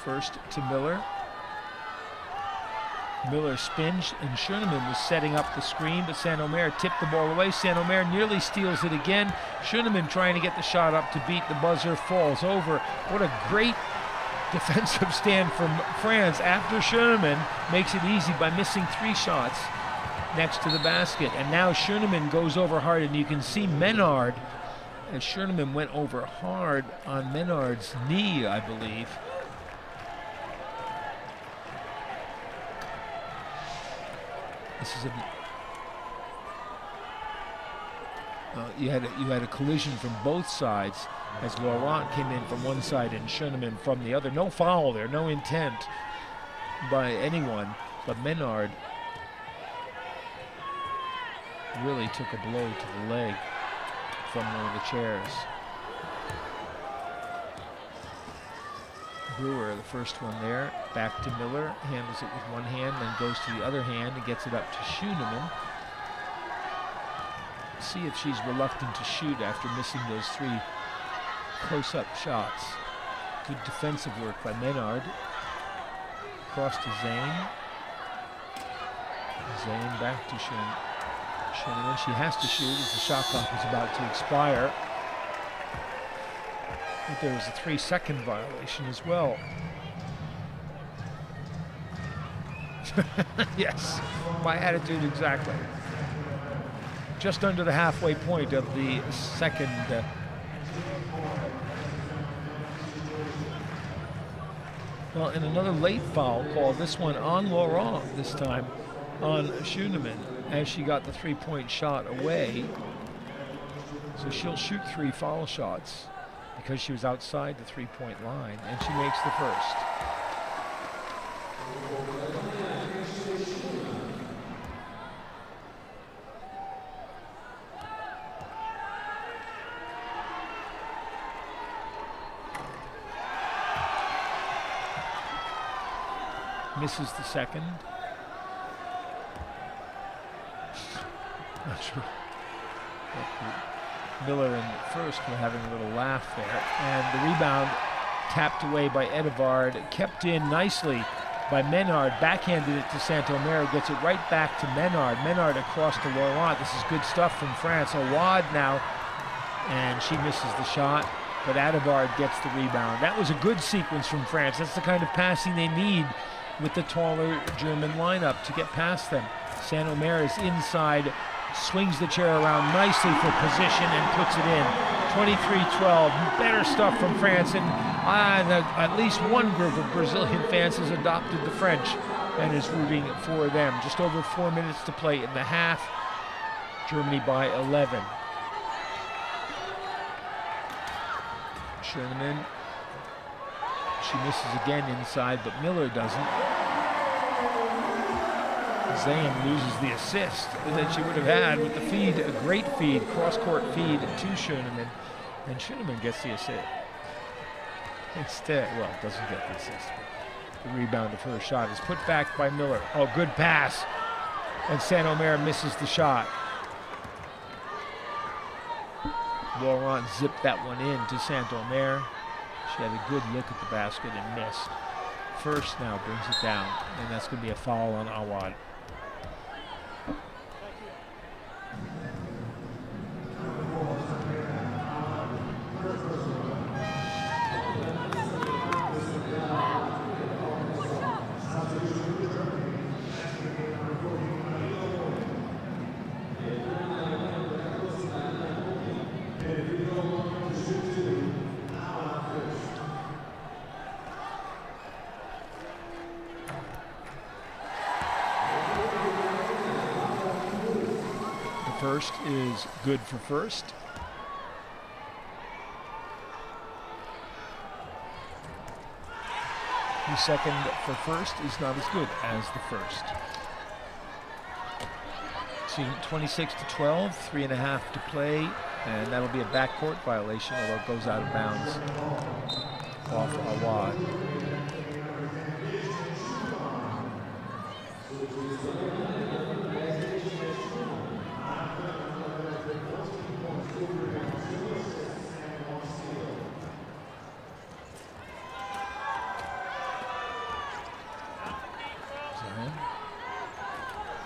First to Miller. Miller spins, and Schönemann was setting up the screen, but Saint-Omer tipped the ball away. Saint-Omer nearly steals it again. Schönemann trying to get the shot up to beat the buzzer, falls over. What a great defensive stand from France after Schönemann makes it easy by missing 3 shots next to the basket. And now Schönemann goes over hard, and you can see Menard, as Schönemann went over hard on Menard's knee, I believe. This is you had a collision from both sides as Laurent came in from one side and Schönemann from the other. No foul there, no intent by anyone, but Menard really took a blow to the leg from one of the chairs. Breuer, the first one there, back to Miller, handles it with one hand, then goes to the other hand and gets it up to Schönemann. See if she's reluctant to shoot after missing those 3 close-up shots. Good defensive work by Menard. Cross to Zane. Zane back to Schönemann. She has to shoot as the shot clock is about to expire. But there was a 3-second violation as well. Yes, my attitude exactly. Just under the halfway point of the second. Well, and another late foul call, this one on Laurent, this time on Schönemann, as she got the 3-point shot away. So she'll shoot 3 foul shots because she was outside the 3-point line, and she makes the first. Misses the second. Not sure. Miller and First were having a little laugh there. And the rebound tapped away by ETAVARD, kept in nicely by Menard, backhanded it to Saint-Omer, gets it right back to Menard. Menard across to Laurent. This is good stuff from France. AWAD now, and she misses the shot, but ETAVARD gets the rebound. That was a good sequence from France. That's the kind of passing they need with the taller German lineup to get past them. Saint-Omer is inside, swings the chair around nicely for position and puts it in. 23-12, better stuff from France, and at least one group of Brazilian fans has adopted the French and is rooting for them. Just over 4 minutes to play in the half. Germany by 11. Schönemann, she misses again inside, but Miller doesn't. Zane loses the assist that she would have had with the feed, a great feed, cross-court feed to Schönemann, and Schönemann gets the assist. Instead, well, doesn't get the assist. The rebound of her shot is put back by Miller. Oh, good pass, and Saint-Omer misses the shot. Laurent zipped that one in to Saint-Omer. She had a good look at the basket and missed. First now brings it down, and that's going to be a foul on AWAD. First is good for First. The second for First is not as good as the first. See, 26-12, 3.5 to play, and that'll be a backcourt violation, although it goes out of bounds off AWAD.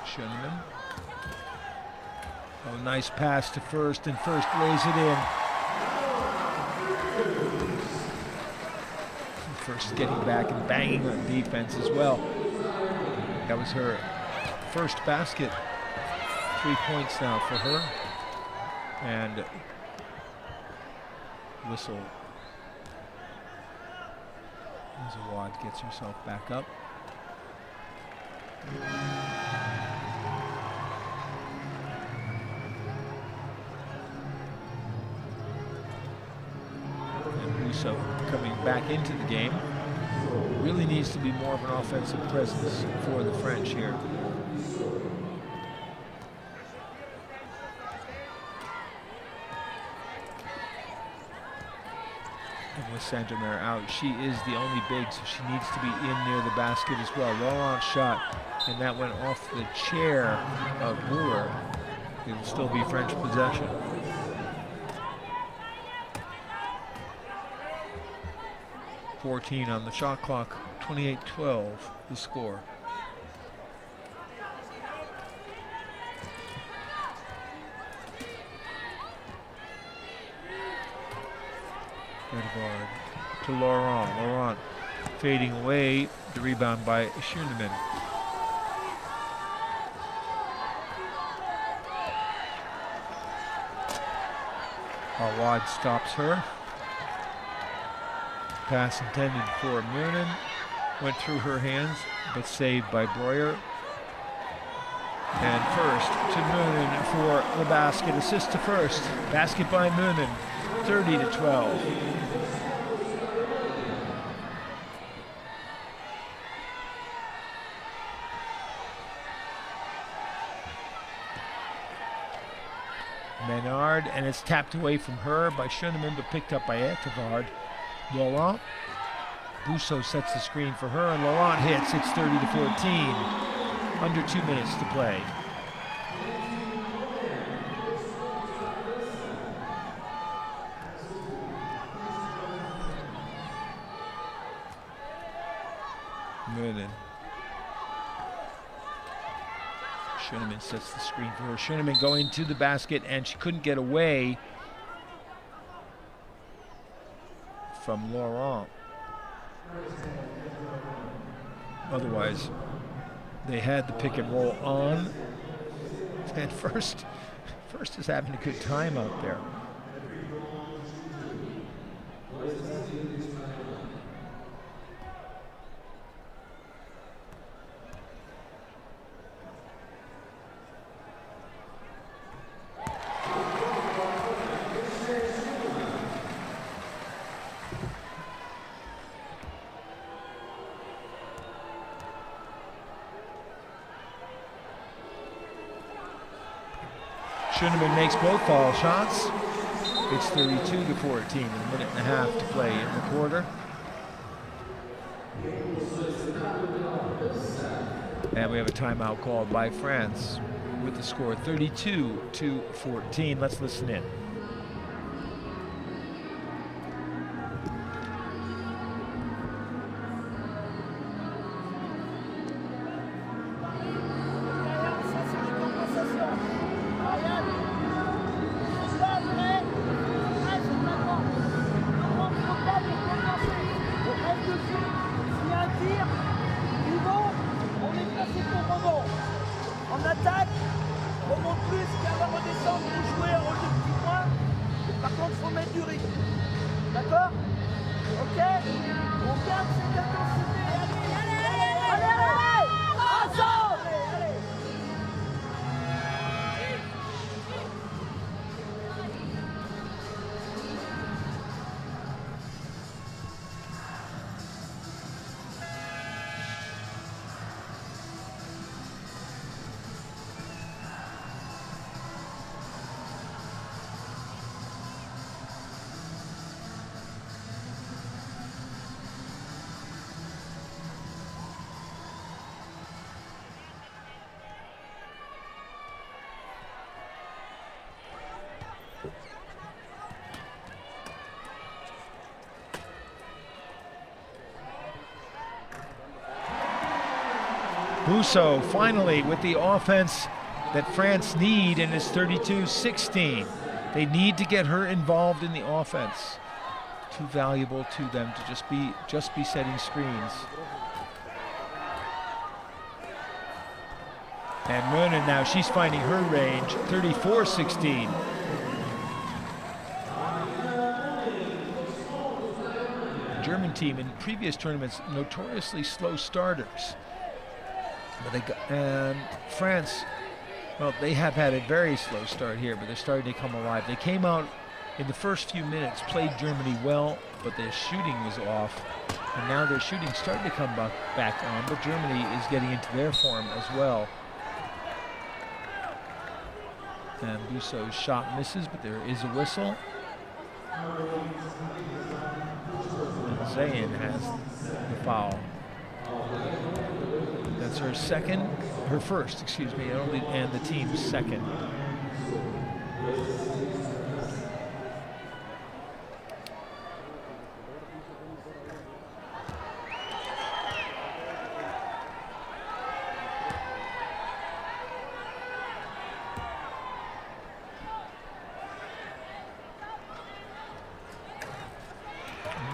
Schoenemann. Oh, nice pass to First, and First lays it in. First getting back and banging on defense as well. That was her first basket. 3 points now for her. And whistle as AWAD gets herself back up. And BUSO coming back into the game. Really needs to be more of an offensive presence for the French here. And with Saint-Omer out, she is the only big, so she needs to be in near the basket as well. Laurent shot, and that went off the chair of BREUER. It will still be French possession. .14 on the shot clock, 28-12 the score. ETAVARD to Laurent. Laurent fading away, the rebound by Schoenemann. AWAD stops her. Pass intended for Moonen, went through her hands, but saved by BREUER. And First to Moonen for the basket, assist to First. Basket by Moonen, 30-12. MENARD, and it's tapped away from her by Schoenemann, but picked up by ETAVARD. Laurent. BUSO sets the screen for her, and Laurent hits. It's 30-14. Under 2 minutes to play. Moonen. Schoenemann sets the screen for her. Schoenemann going to the basket, and she couldn't get away from Laurent. Otherwise, they had the pick and roll on. And First is having a good time out there. Schoenemann makes both foul shots. It's 32-14 with a minute and a half to play in the quarter. And we have a timeout called by France with the score 32-14. Let's listen in. BUSO finally with the offense that France need, and it's 32-16. They need to get her involved in the offense. Too valuable to them to just be setting screens. And MOHNEN now, she's finding her range, 34-16. German team in previous tournaments notoriously slow starters. But and France, well, they have had a very slow start here, but they're starting to come alive. They came out in the first few minutes, played Germany well, but their shooting was off. And now their shooting starting to come back on, but Germany is getting into their form as well. And BUSO's shot misses, but there is a whistle. And ZEYEN has the foul. That's her first, excuse me, and the team's second.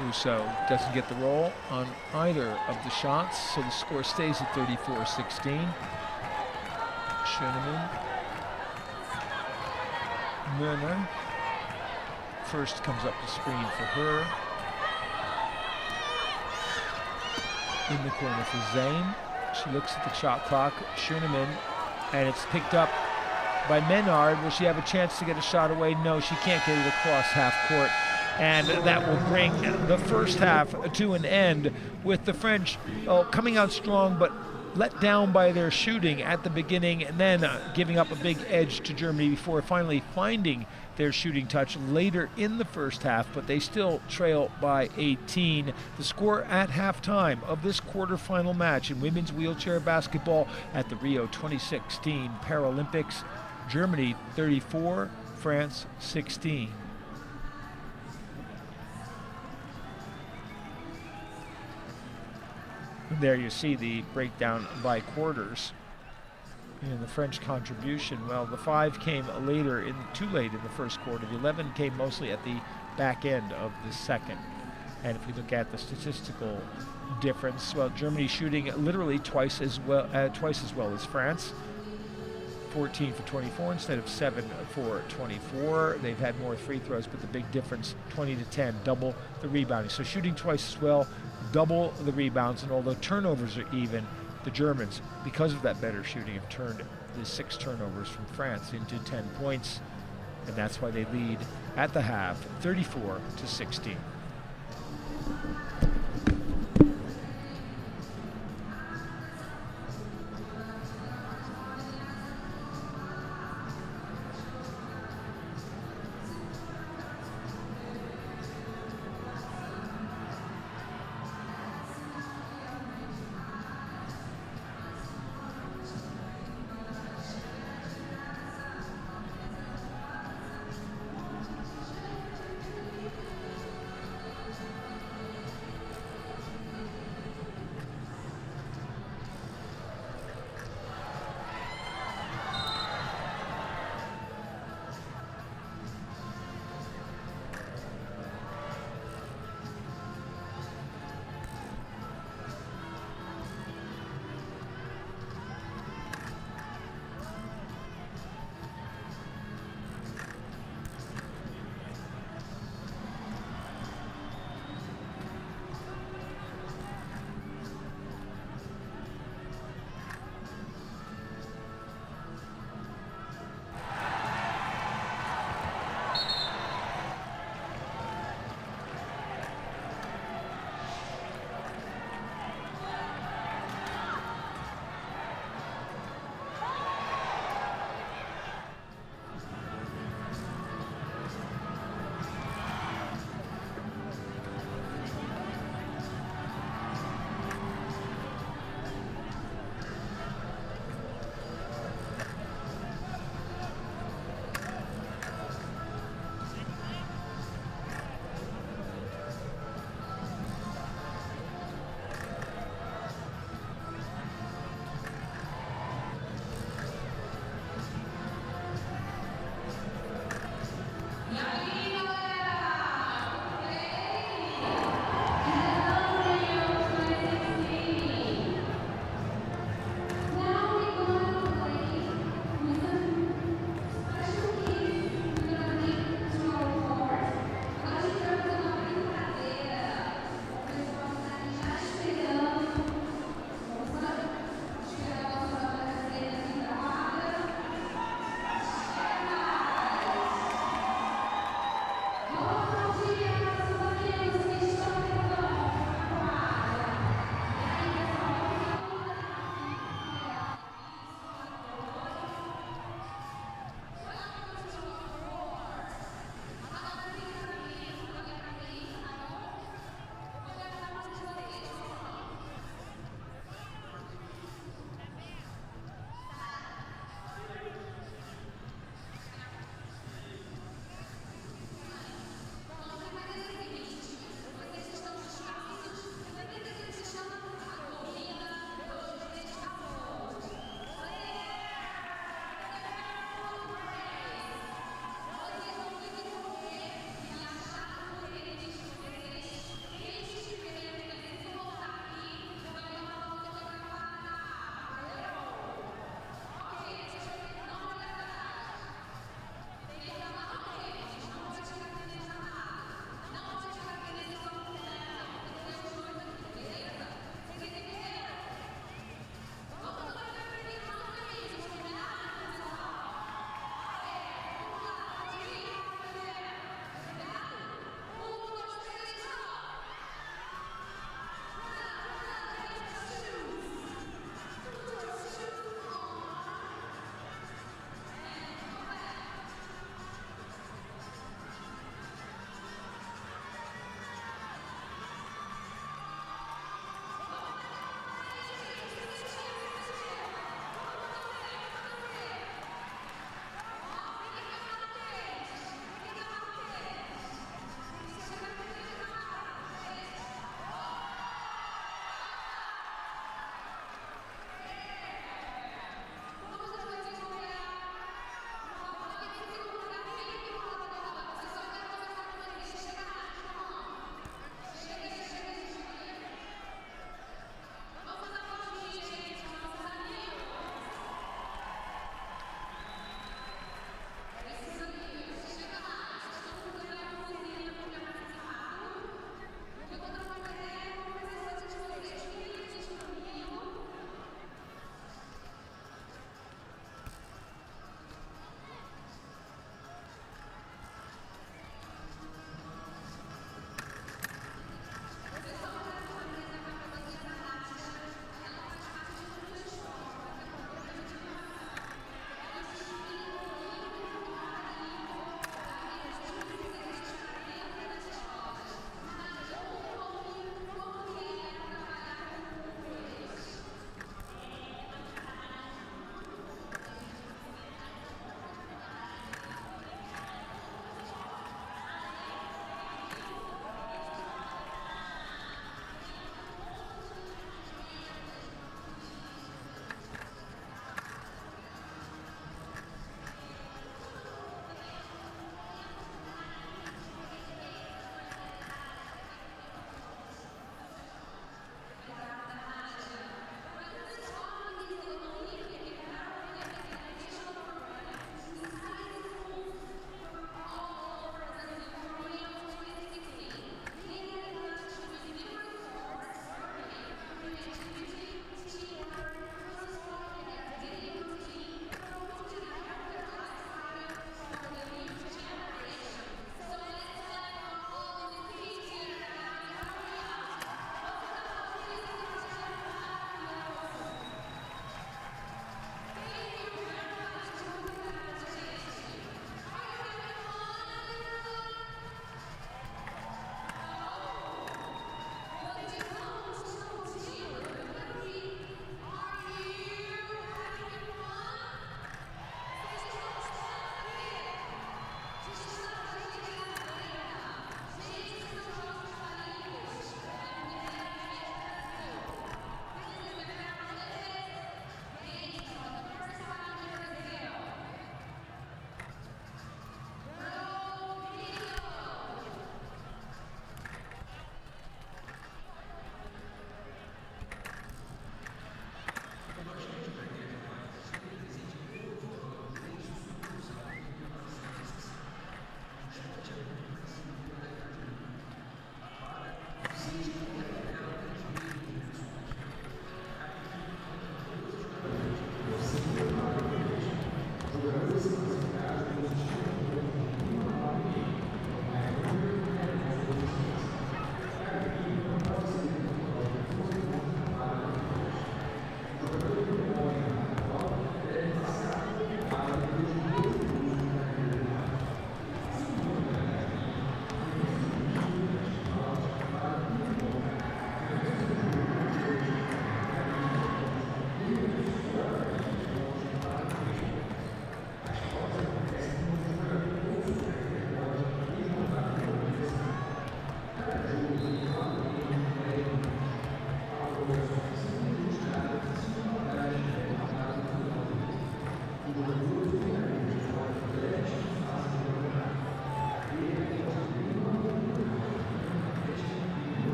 BUSO doesn't get the roll on either of the shots, so the score stays at 34-16. SCHUNEMANN. MOHNEN. First comes up the screen for her. In the corner for ZEYEN. She looks at the shot clock. SCHUNEMANN, and it's picked up by MENARD. Will she have a chance to get a shot away? No, she can't get it across half court. And that will bring the first half to an end with the French coming out strong, but let down by their shooting at the beginning, and then giving up a big edge to Germany before finally finding their shooting touch later in the first half, but they still trail by 18. The score at halftime of this quarterfinal match in women's wheelchair basketball at the Rio 2016 Paralympics: Germany 34, France 16. There you see the breakdown by quarters. And the French contribution, well, the 5 came too late in the first quarter. The 11 came mostly at the back end of the second. And if we look at the statistical difference, well, Germany shooting literally twice as well as France. 14 for 24 instead of 7 for 24. They've had more free throws, but the big difference, 20-10, double the rebounding. So shooting twice as well, double the rebounds, and although turnovers are even, the Germans, because of that better shooting, have turned the 6 turnovers from France into 10 points, and that's why they lead at the half, 34-16.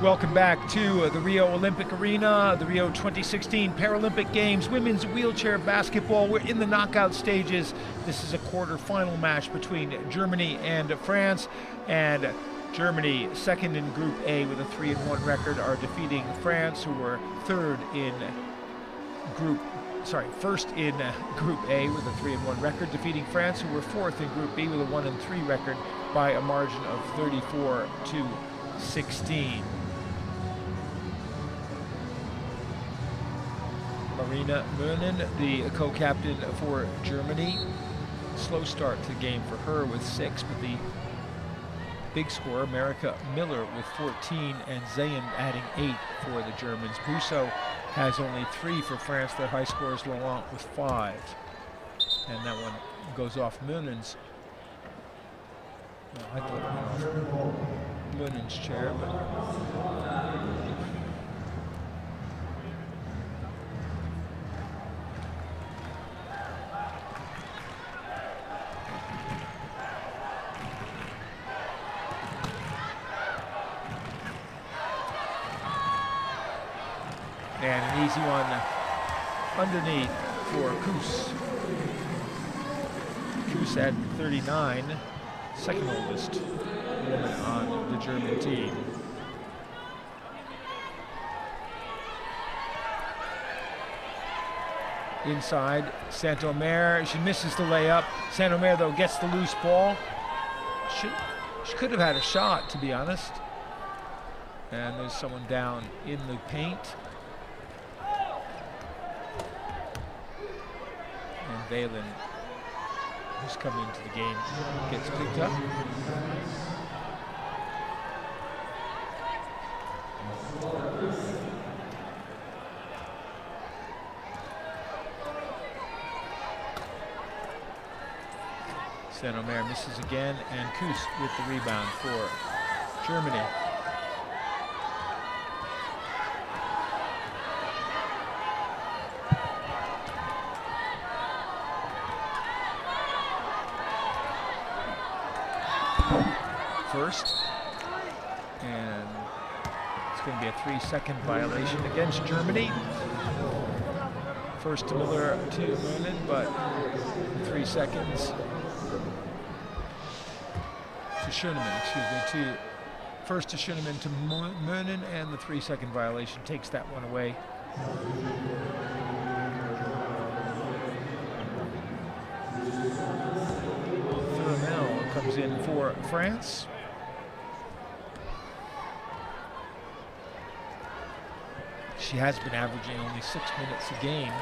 Welcome back to the Rio Olympic Arena, the Rio 2016 Paralympic Games, women's wheelchair basketball. We're in the knockout stages. This is a quarterfinal match between Germany and France, and Germany, second in Group A with a 3-1 record, are defeating France, who were first in Group A with a 3-1 record, defeating France, who were fourth in Group B with a 1-3 record by a margin of 34-16. Marina Mohnen, the co-captain for Germany. Slow start to the game for her with 6, but the big scorer, Mareike Miller, with 14, and ZEYEN adding 8 for the Germans. BUSO has only 3 for France. Their high scorer is LAURENT with 5. And that one goes off Mohnen's. Well, I thought it went off Mohnen's chair, but and an easy one underneath for KUES. KUES at 39, second oldest woman on the German team. Inside, Saint-Omer, she misses the layup. Saint-Omer, though, gets the loose ball. She could have had a shot, to be honest. And there's someone down in the paint. And WELIN, who's come into the game, gets picked up. Saint-Omer misses again, and KUES with the rebound for Germany. First, and it's going to be a 3-second violation against Germany. First to Miller to Mohnen, but 3 seconds to SCHUNEMANN, first to SCHUNEMANN to Mohnen, and the 3-second violation takes that one away. THIEURMEL comes in for France. She has been averaging only 6 minutes a game.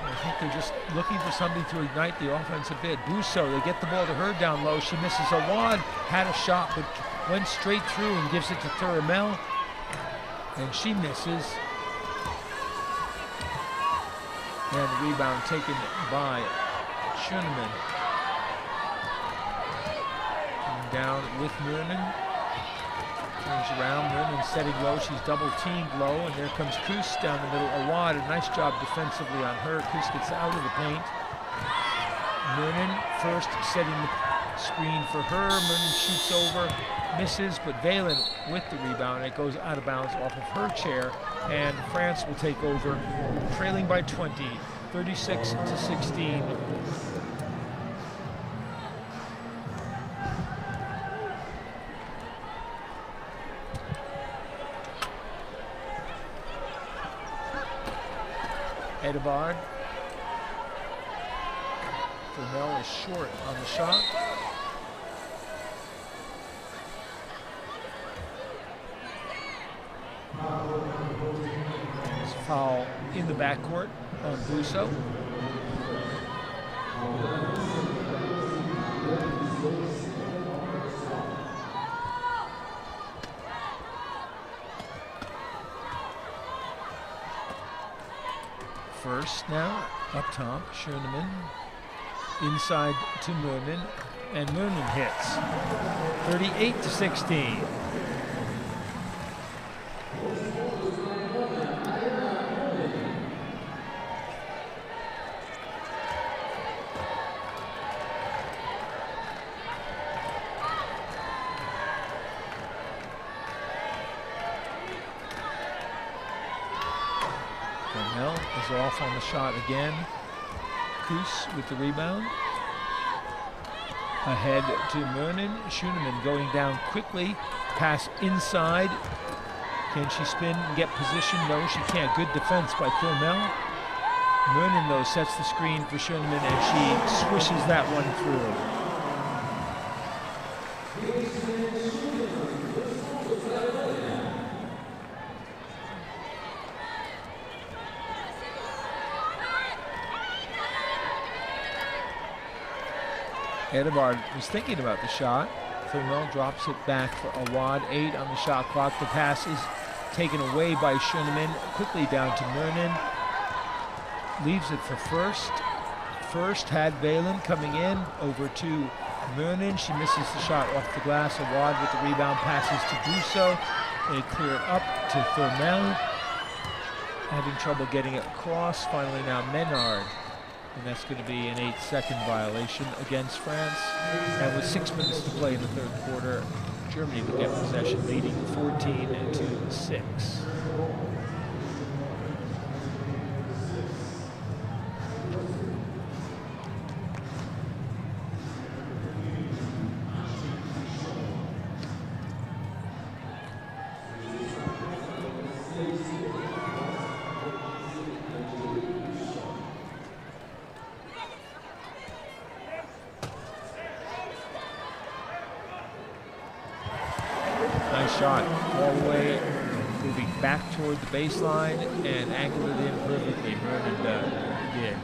I think they're just looking for somebody to ignite the offense a bit. BUSO, they get the ball to her down low. She misses. AWAD had a shot, but went straight through and gives it to THIEURMEL, and she misses. And the rebound taken by SCHUNEMANN. Coming down with Mohnen. Turns around, Mohnen setting low. She's double teamed low, and there comes KUES down the middle. AWAD, a nice job defensively on her. KUES gets out of the paint. Mohnen first setting the screen for her. Mohnen shoots over, misses, but WELIN with the rebound. It goes out of bounds off of her chair, and France will take over, trailing by 20, 36-16. ETAVARD. THIEURMEL is short on the shot. There's a foul in the backcourt on BUSO. First now, up top, SCHUNEMANN, inside to Mohnen, and Mohnen hits. 38-16. is off on the shot again. KUES with the rebound. Ahead to Mohnen. Schünemann going down quickly. Pass inside. Can she spin and get position? No, she can't. Good defense by THIEURMEL. Mohnen, though, sets the screen for Schünemann, and she swishes that one through. ETAVARD was thinking about the shot. THIEURMEL drops it back for AWAD. 8 on the shot clock. The pass is taken away by Schünemann. Quickly down to Mohnen. Leaves it for FURST. FURST had WELIN coming in. Over to Mohnen. She misses the shot off the glass. AWAD with the rebound. Passes to BUSO. They clear it up to THIEURMEL. Having trouble getting it across. Finally now MENARD. And that's going to be an 8-second violation against France. And with 6 minutes to play in the third quarter, Germany will get possession, leading 14-6. Shot all the way, moving back toward the baseline and angled it in perfectly. Mohnen did.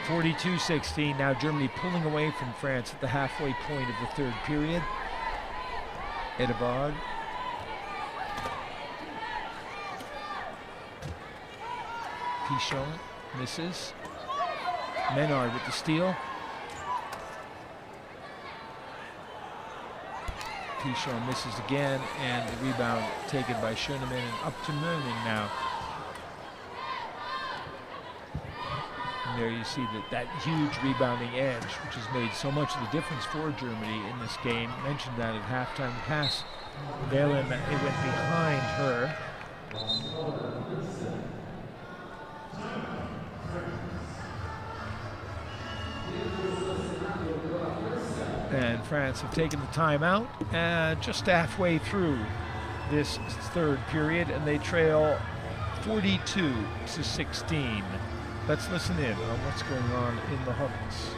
42-16. Now Germany pulling away from France at the halfway point of the third period. ETAVARD. PICHON misses. MENARD with the steal. PICHON misses again, and the rebound taken by Schünemann, and up to Mohnen now. And there you see that huge rebounding edge, which has made so much of the difference for Germany in this game. Mentioned that at halftime. The pass, WELIN, it went behind her. And France have taken the timeout just halfway through this third period, and they trail 42-16. Let's listen in on what's going on in the huddles.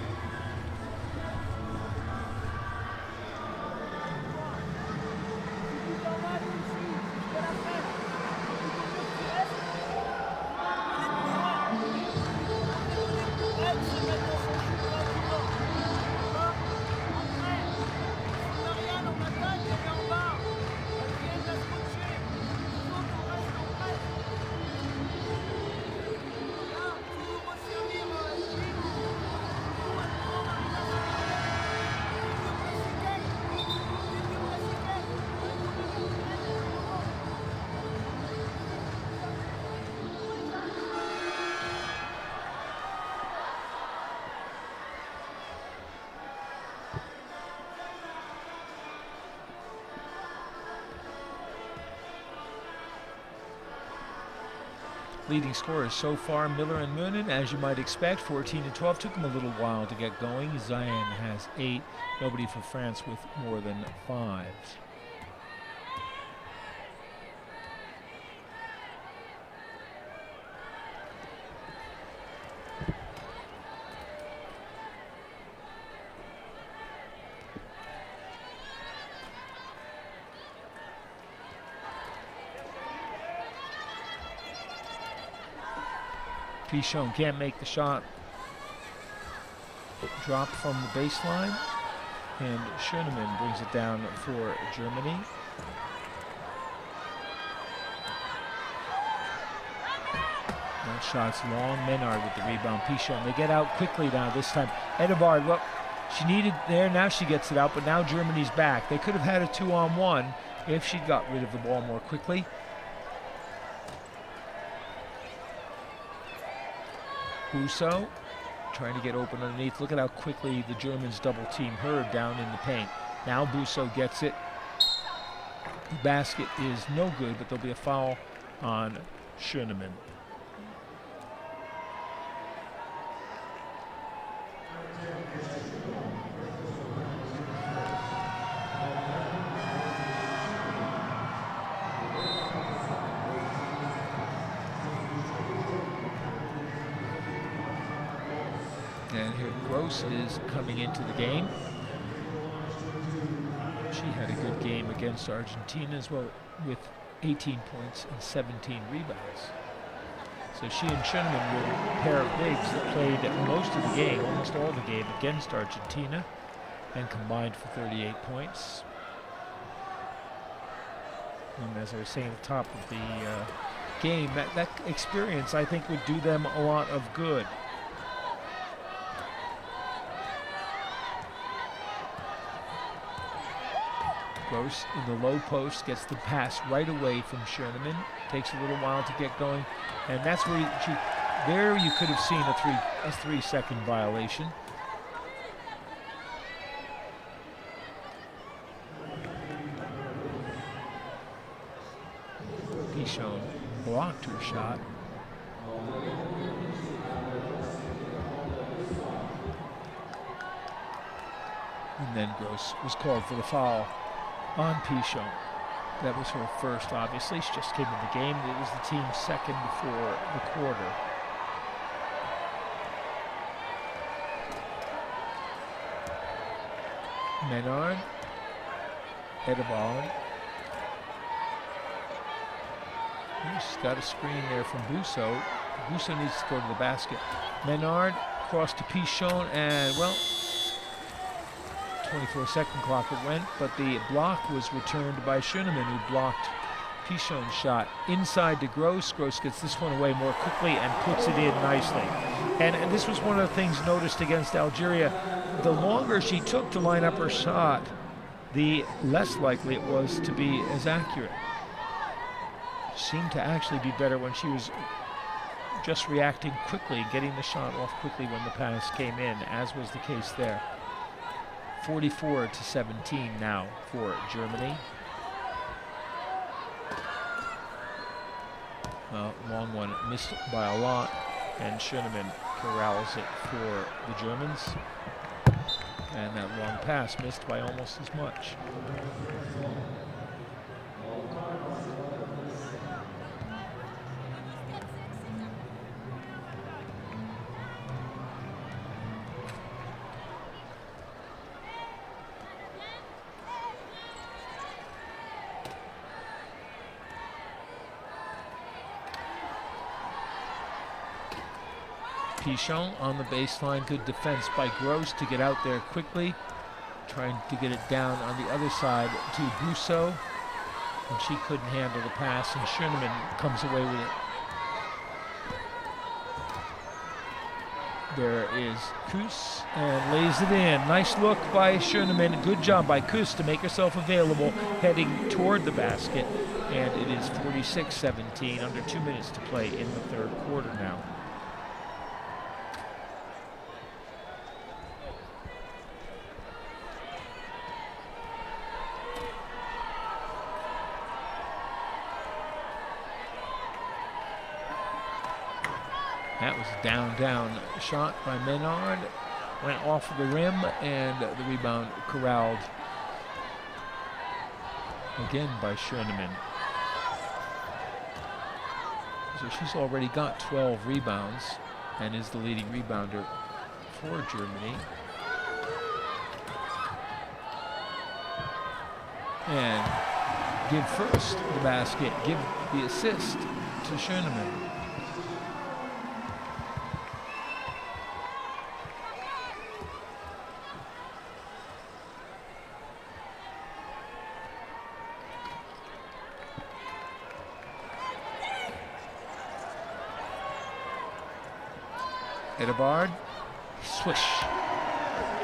Leading scorers so far, Miller and Mohnen, as you might expect, 14-12. Took them a little while to get going. ZEYEN has 8. Nobody for France with more than 5. PICHON can't make the shot. Drop from the baseline, and Schünemann brings it down for Germany. That shot's long. MENARD with the rebound. PICHON. They get out quickly now this time. ETAVARD, look, she needed there. Now she gets it out, but now Germany's back. They could have had a 2-on-1 if she got rid of the ball more quickly. BUSO trying to get open underneath. Look at how quickly the Germans double team her down in the paint. Now BUSO gets it. The basket is no good, but there'll be a foul on Schünemann. here Gross is coming into the game. She had a good game against Argentina as well, with 18 points and 17 rebounds. So she and Schünemann were a pair of bigs that played most of the game, almost all the game, against Argentina, and combined for 38 points. And as I was saying at the top of the game, that experience, I think, would do them a lot of good. Gross in the low post gets the pass right away from Schünemann. Takes a little while to get going, and that's where there you could have seen a 3-second violation. PICHON blocked her shot. And then Gross was called for the foul on PICHON. That was her first, obviously. She just came in the game. It was the team's second before the quarter. MENARD, ETAVARD. She's got a screen there from BUSO. BUSO needs to go to the basket. MENARD cross to PICHON, and well, 24-second clock it went, but the block was returned by Schünemann, who blocked PICHON's shot. Inside to Gross. Gross gets this one away more quickly and puts it in nicely. And this was one of the things noticed against Algeria. The longer she took to line up her shot, the less likely it was to be as accurate. Seemed to actually be better when she was just reacting quickly, getting the shot off quickly when the pass came in, as was the case there. 44-17 now for Germany. Long one missed by a lot, and Schünemann corrals it for the Germans. And that long pass missed by almost as much. PICHON on the baseline, good defense by Gross to get out there quickly, trying to get it down on the other side to BUSO, and she couldn't handle the pass, and Schünemann comes away with it. There is KUES, and lays it in. Nice look by Schünemann, good job by KUES to make herself available, heading toward the basket, and it is 46-17, under 2 minutes to play in the third quarter now. That was a down shot by MENARD. Went off of the rim, and the rebound corralled again by Schünemann. So she's already got 12 rebounds and is the leading rebounder for Germany. And give first the basket, give the assist to Schünemann. ETAVARD, swish,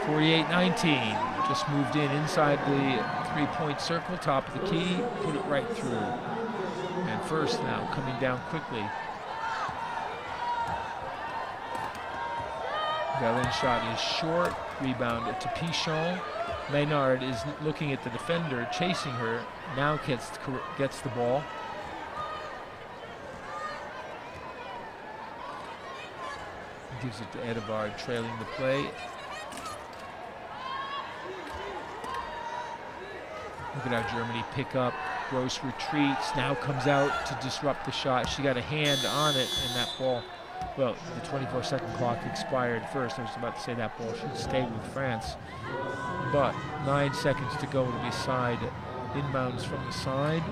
48-19, just moved inside the three-point circle, top of the key, put it right through. And first now coming down quickly. WELIN shot is short, rebound to PICHON. MENARD is looking at the defender, chasing her, now gets the ball. Gives it to ETAVARD, trailing the play. Look at how Germany pick up. Gross retreats, now comes out to disrupt the shot. She got a hand on it, and that ball Well, the 24-second clock expired first. I was about to say that ball should stay with France. But 9 seconds to go. It'll be side inbounds from the side.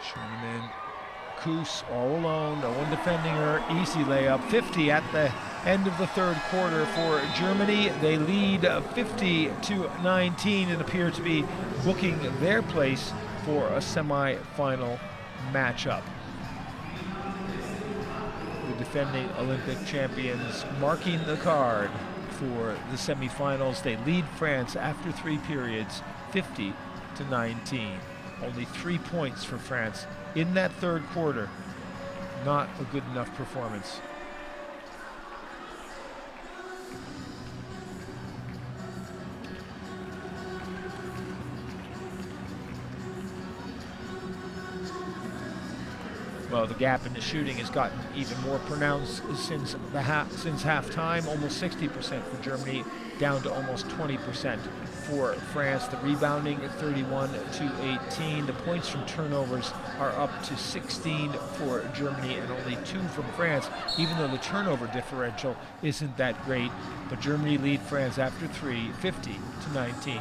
Schoenemann, KUES all alone, no one defending her. Easy layup, 50 at the end of the third quarter for Germany. They lead 50-19 and appear to be booking their place for a semi-final matchup. The defending Olympic champions marking the card for the semifinals. They lead France after 3 periods, 50-19. Only 3 points for France in that third quarter. Not a good enough performance. Well, the gap in the shooting has gotten even more pronounced since halftime. Almost 60% for Germany, down to almost 20% for France. The rebounding at 31-18. The points from turnovers are up to 16 for Germany and only 2 from France, even though the turnover differential isn't that great. But Germany lead France after 3, 50-19.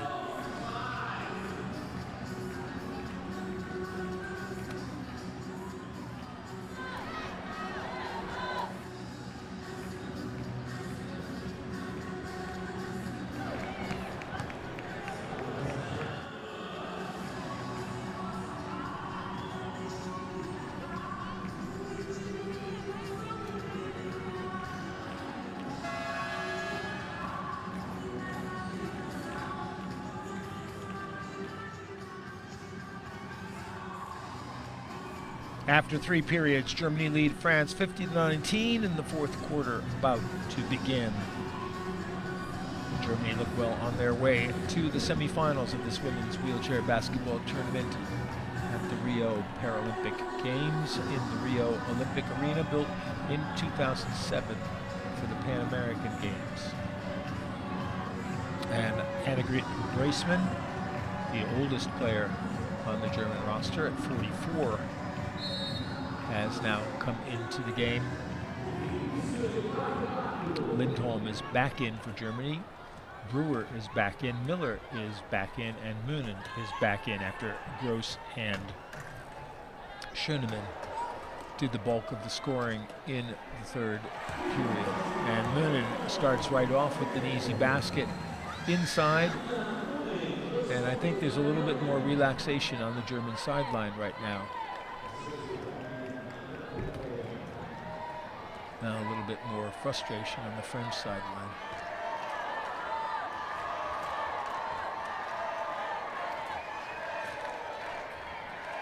After 3 periods, Germany lead France 50-19 in the fourth quarter about to begin. Germany look well on their way to the semifinals of this women's wheelchair basketball tournament at the Rio Paralympic Games in the Rio Olympic Arena, built in 2007 for the Pan American Games. And Annegrit BRIESSMANN, the oldest player on the German roster at 44, has now come into the game. LINDHOLM is back in for Germany. BREUER is back in, Miller is back in, and MOHNEN is back in after Gross and Schoenemann did the bulk of the scoring in the third period. And MOHNEN starts right off with an easy basket inside. And I think there's a little bit more relaxation on the German sideline right now. Now a little bit more frustration on the French sideline.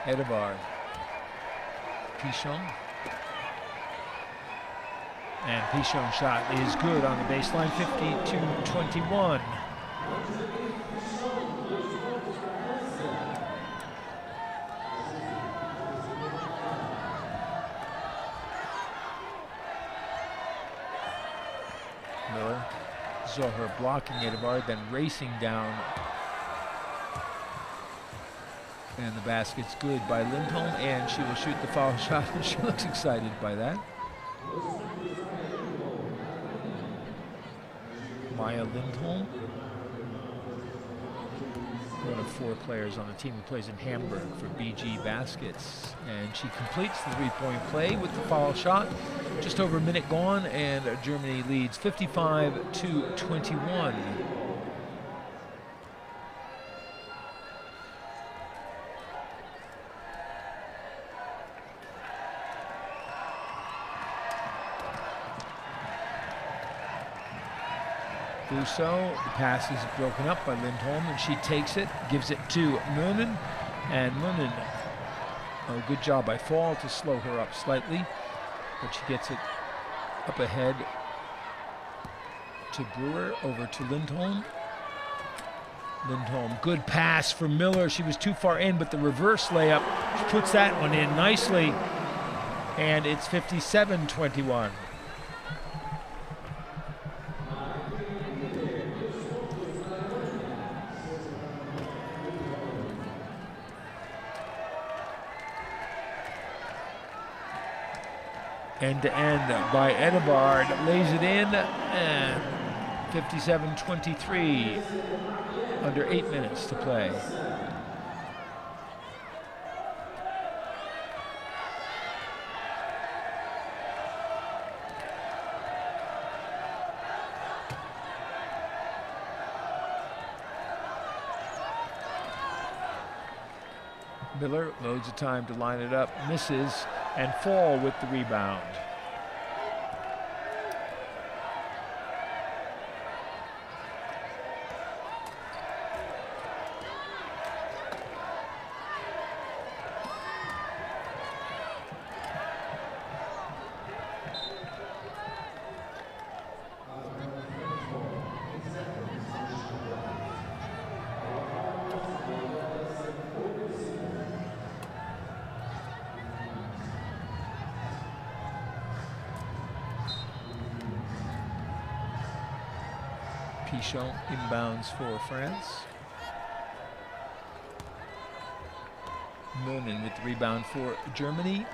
ETAVARD, PICHON. And PICHON's shot is good on the baseline, 52-21. Miller saw her blocking ETAVARD, then racing down. And the basket's good by LINDHOLM, and she will shoot the foul shot, and she looks excited by that. Maya LINDHOLM, one of 4 players on the team who plays in Hamburg for BG Baskets. And she completes the 3-point play with the foul shot. Just over a minute gone, and Germany leads 55-21. BUSO, the pass is broken up by LINDHOLM, and she takes it, gives it to MOHNEN, and MOHNEN, a good job by FALL to slow her up slightly, but she gets it up ahead to BREUER, over to LINDHOLM. LINDHOLM, good pass for Miller. She was too far in, but the reverse layup, she puts that one in nicely, and it's 57-21. End-to-end by ETAVARD, lays it in, and 57-23, under 8 minutes to play. Miller loads of time to line it up, misses, and Fall with the rebound. PICHON inbounds for France. Mohnen with the rebound for Germany.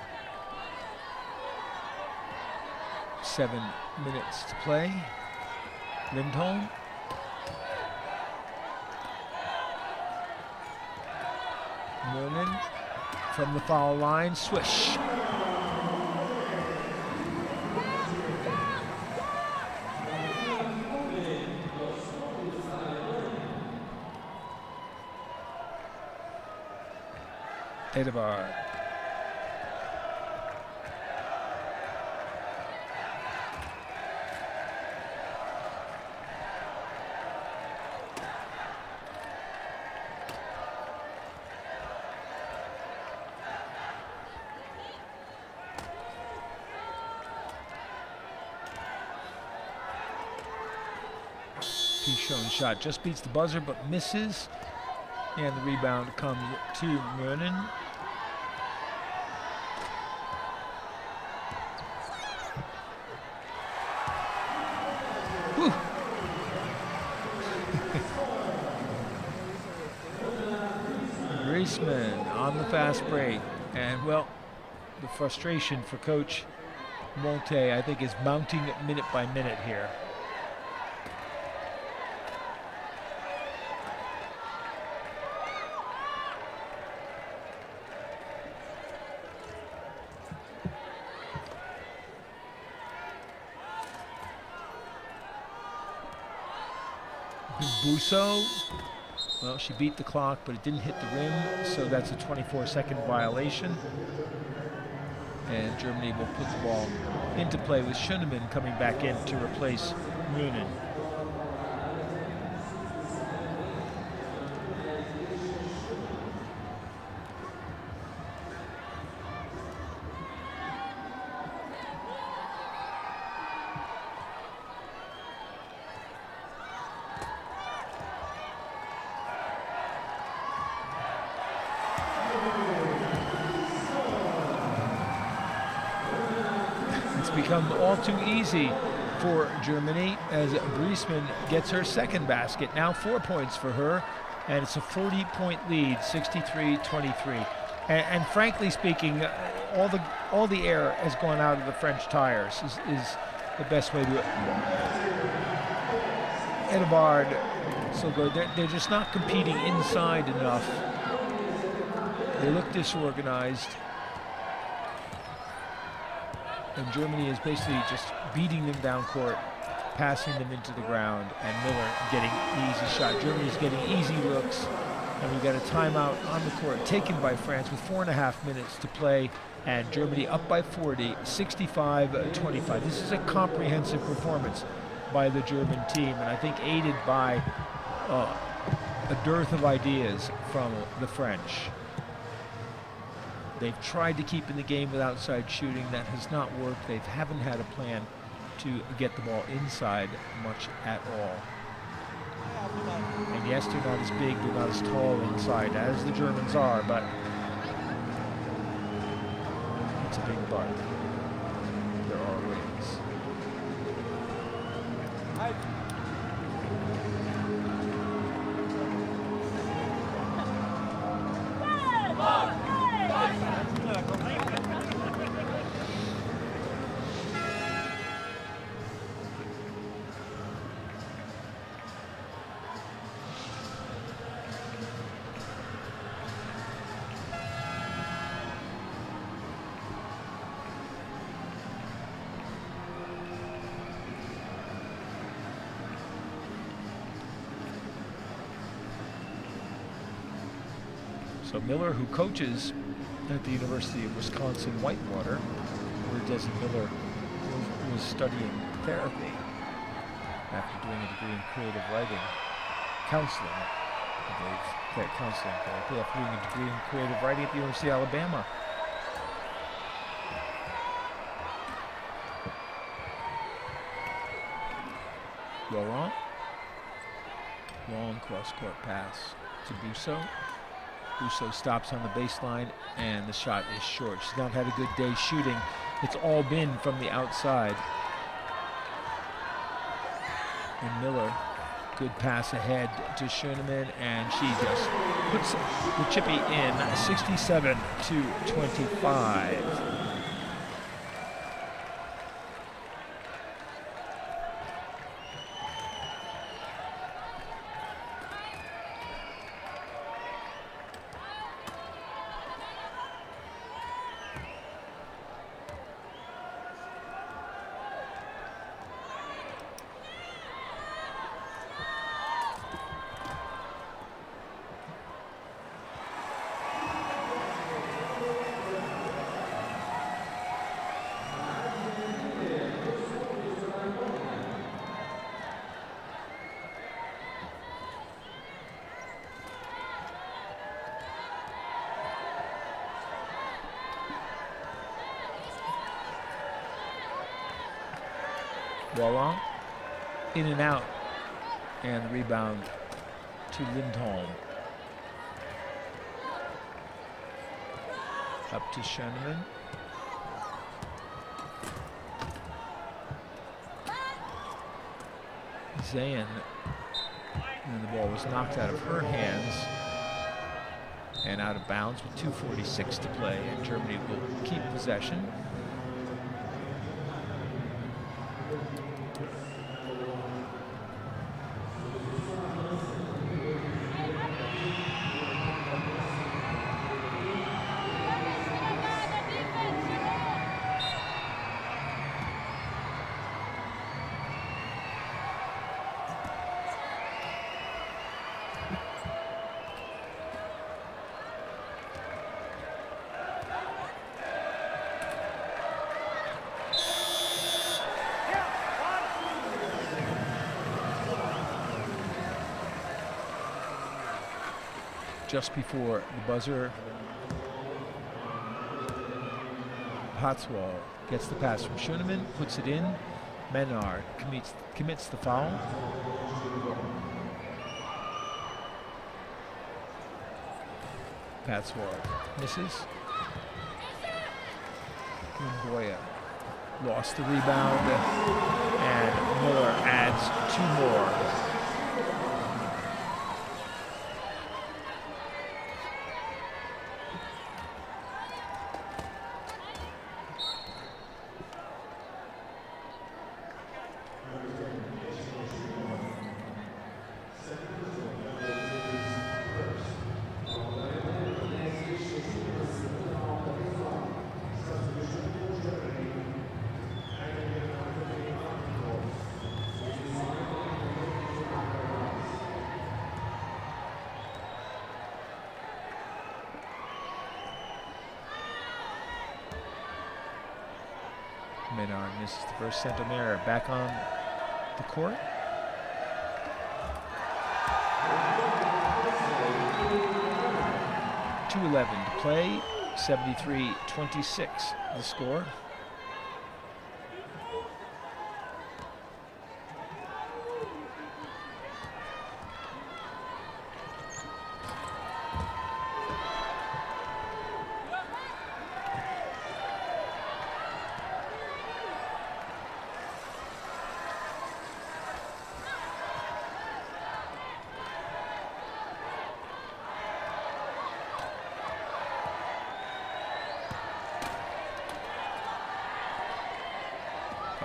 7 minutes to play. Lindholm. Mohnen from the foul line, swish. ETAVARD. PICHON shot just beats the buzzer but misses, and the rebound comes to Mohnen. BRIESSMANN on the fast break, and well, the frustration for Coach MONTET, I think, is mounting minute by minute here. BUSO, well, she beat the clock, but it didn't hit the rim, so that's a 24-second violation. And Germany will put the ball into play with SCHUNEMANN coming back in to replace Mohnen. Become all too easy for Germany as BRIESSMANN gets her second basket. Now 4 points for her, and it's a 40-point lead, 63-23. And frankly speaking, all the air has gone out of the French tires is the best way to. ETAVARD, so good. They're just not competing inside enough. They look disorganized. And Germany is basically just beating them down court, passing them into the ground, and Miller getting the easy shot. Germany's getting easy looks, and we've got a timeout on the court taken by France with 4.5 minutes to play, and Germany up by 40, 65-25. This is a comprehensive performance by the German team, and I think aided by a dearth of ideas from the French. They've tried to keep in the game with outside shooting. That has not worked. They haven't had a plan to get the ball inside much at all. And yes, they're not as big, they're not as tall inside as the Germans are, but it's a big but. There are ways. So Miller, who coaches at the University of Wisconsin-Whitewater, where Desi Miller was studying therapy after doing a degree in creative writing, counseling, I believe, counseling therapy, after doing a degree in creative writing at the University of Alabama. Laurent, long cross-court pass to BUSO. BUSO stops on the baseline, and the shot is short. She's not had a good day shooting. It's all been from the outside. And Miller, good pass ahead to Schünemann, and she just puts the chippy in, 67-25. Laurent in and out, and the rebound to Lindholm. Up to Schünemann. ZEYEN, and the ball was knocked out of her hands and out of bounds with 2:46 to play, and Germany will keep possession. Just before the buzzer, PATZWALD gets the pass from Schünemann, puts it in. MENARD commits the foul. PATZWALD misses. Boya lost the rebound, and Miller adds 2 more. MENARD misses the first centimeter. Back on the court. .211 to play. 73-26 the score.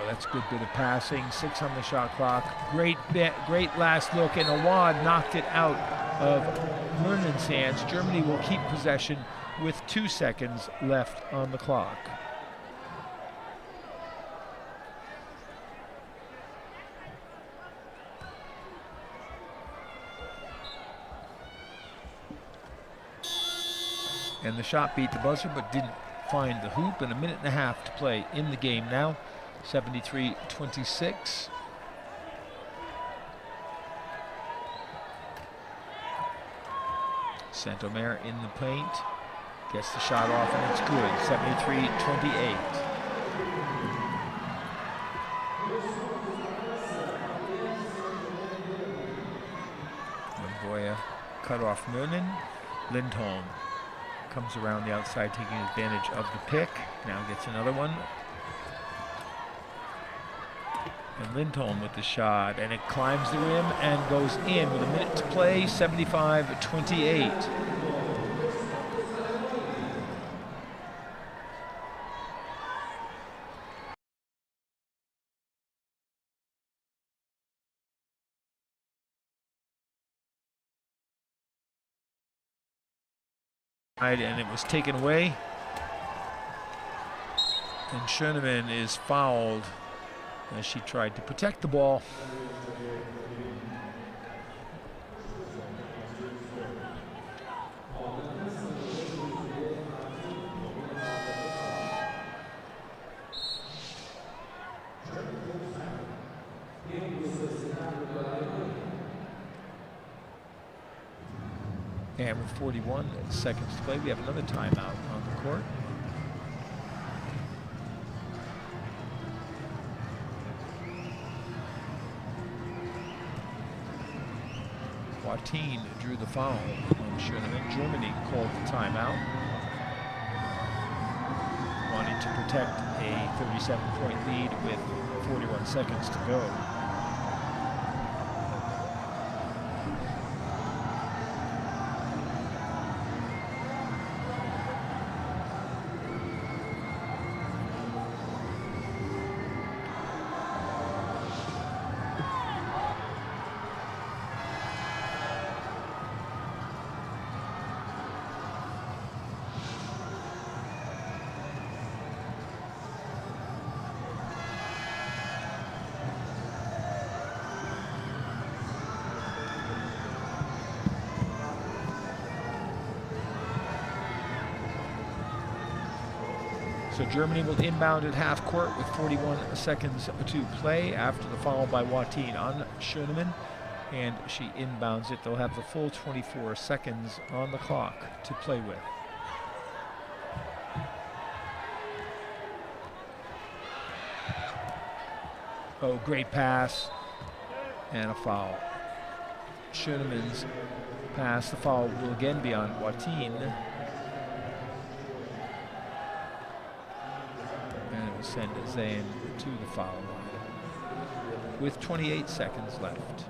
That's a good bit of passing. 6 on the shot clock. Great last look, and AWAD knocked it out of Mernen's hands. Germany will keep possession with 2 seconds left on the clock. And the shot beat the buzzer but didn't find the hoop, and a minute and a half to play in the game now. 73-26. Saint-Omer in the paint. Gets the shot off and it's good. 73-28. Wemboya cut off Mohnen. Lindholm comes around the outside, taking advantage of the pick. Now gets another one. And Lindholm with the shot, and it climbs the rim and goes in with a minute to play. 75-28. And it was taken away, and Schönemann is fouled as she tried to protect the ball. And with 41 seconds to play, we have another timeout on the court. WATINE drew the foul on Schönemann. Germany called the timeout, wanting to protect a 37-point lead with 41 seconds to go. So Germany will inbound at half court with 41 seconds to play after the foul by WATINE on Schönemann, and she inbounds it. They'll have the full 24 seconds on the clock to play with. Oh, great pass and a foul. Schönemann's pass, the foul will again be on WATINE. Send ZEYEN to the foul line with 28 seconds left.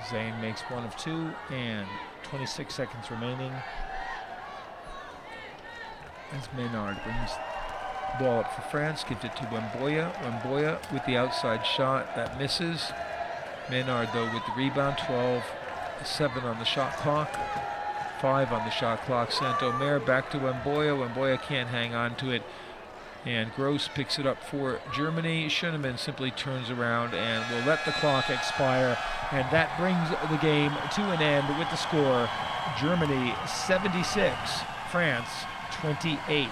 ZEYEN makes one of two, and 26 seconds remaining as Menard brings the ball up for France, gives it to Wemboya. Wemboya with the outside shot, that misses. Menard though with the rebound. 12-7 on the shot clock, 5 on the shot clock. Saint-Omer back to Wemboya. Wemboya can't hang on to it, and Gross picks it up for Germany. Schönemann simply turns around and will let the clock expire, and that brings the game to an end with the score: Germany 76, France 28.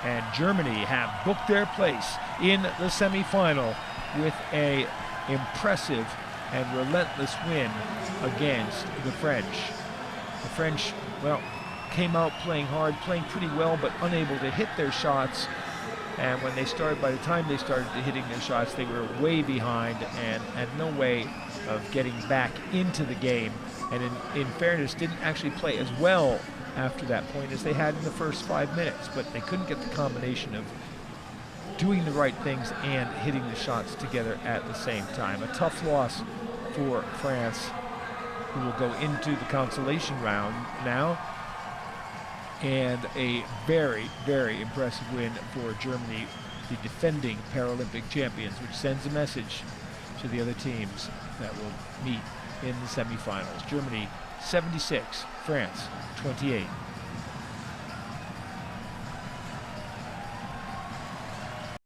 And Germany have booked their place in the semifinal with a impressive and relentless win against the French. The French, well, came out playing hard, playing pretty well, but unable to hit their shots. And when they started, by the time they started hitting their shots, they were way behind and had no way of getting back into the game. And in fairness, didn't actually play as well after that point as they had in the first 5 minutes. But they couldn't get the combination of doing the right things and hitting the shots together at the same time. A tough loss for France, who will go into the consolation round now. And a very, very impressive win for Germany, the defending Paralympic champions, which sends a message to the other teams that will meet in the semifinals. Germany 76, France 28.